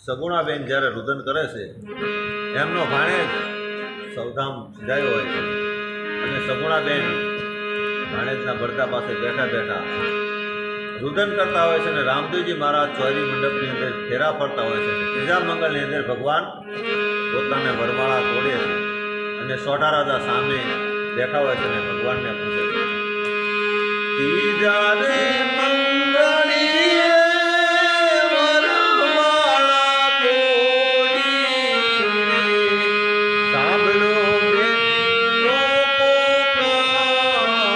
સગુણાબેન જ્યારે રુદન કરે છે એમનો ભાણેજ સૌધામ સજાયો હોય છે અને સગુણાબેન ભાણેજના બરદા પાસે બેઠા બેઠા રુદન કરતા હોય છે અને રામદેવજી મહારાજ ચોરી મંડપની અંદર ફેરા ફરતા હોય છે. ત્રીજા મંગળની અંદર ભગવાન પોતાને વરમાળા તોડે છે અને સોઢા રાજા સામે બેઠા હોય છે અને ભગવાનને પૂછે છે, ત્રીજા રે મંગળીએ વરમાળા તોડી, સાંભળો બેટીનો પુકાર રે,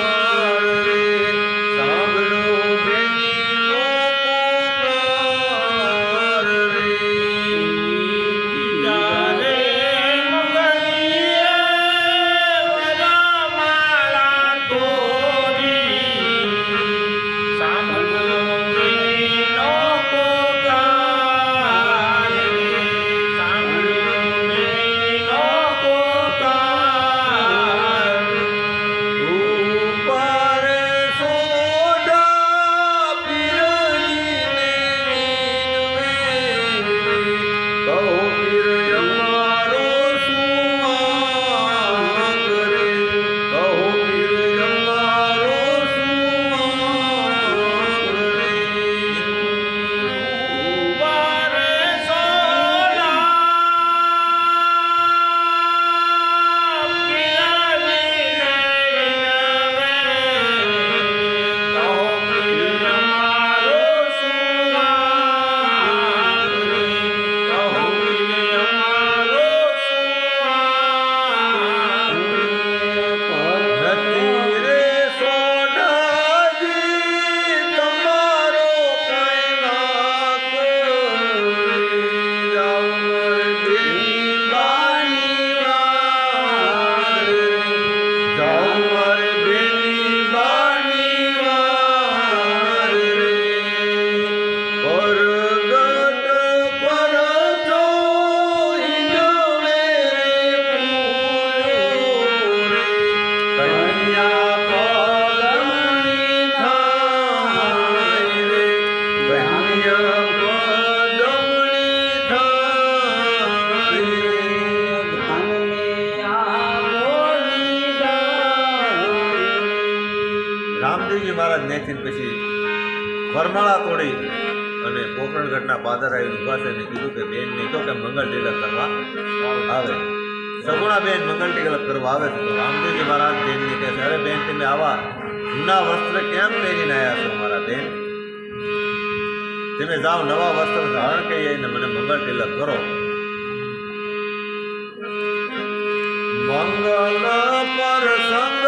સાંભળો બેટીનો પુકાર રે. રામદેવજી મહારાજ ન્યાયથી પછી વરમાળા તોડી અને પોકરણગઢના પાદર આવી ઉભા છે અને કીધું કે બેન નહીં તો કે મંગળ તિલક કરવા આવે. સગુણાબેન મંગળ તિલક કરવા આવે છે તો રામદેવજી મહારાજ બેનને કહે છે, અરે બેન તમે આવા જૂના વસ્ત્ર કેમ પહેરીને આવ્યા છો મારા બેન? તમે જાઓ નવા વસ્ત્ર ધારણ કરી અને મને મંગળ તિલક કરો. મંગલ પર સંગ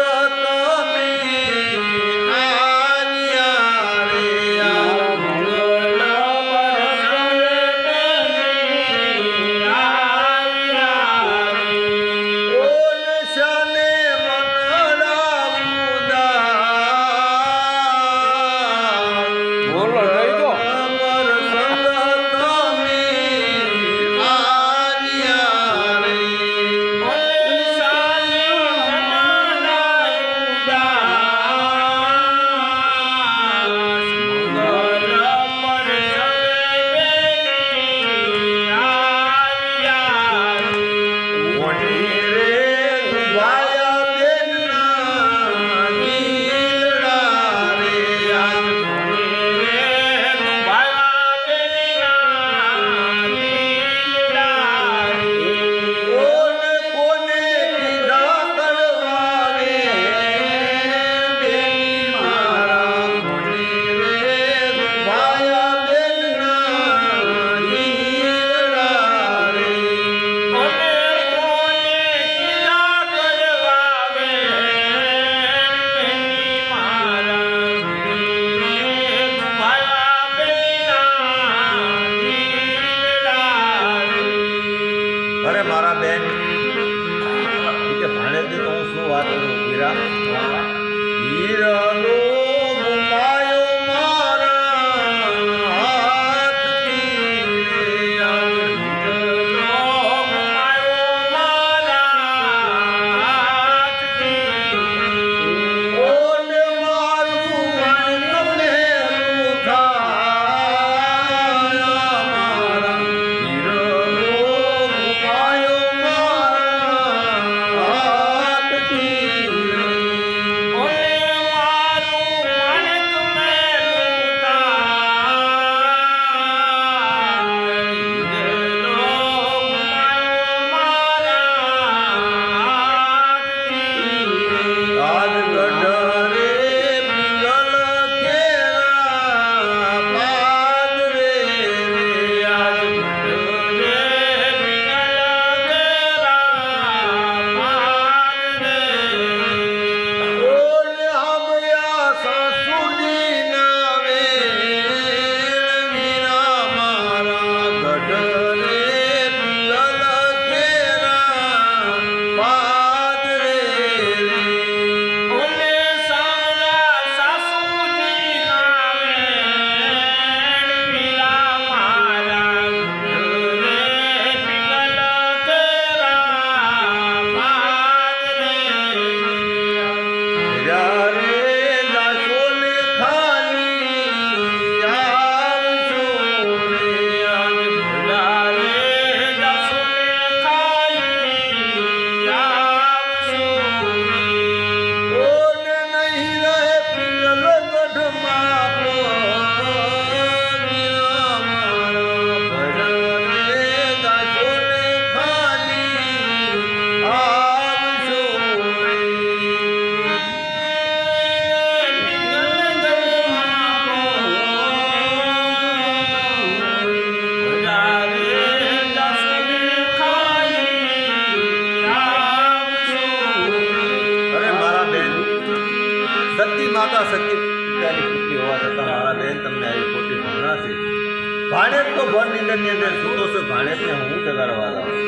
ભાણેજ તો ભર નીંદરની અંદર સૂતો છે. ભાણેજને હું જગાડવા લાવું.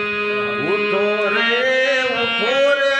ઉઠો રે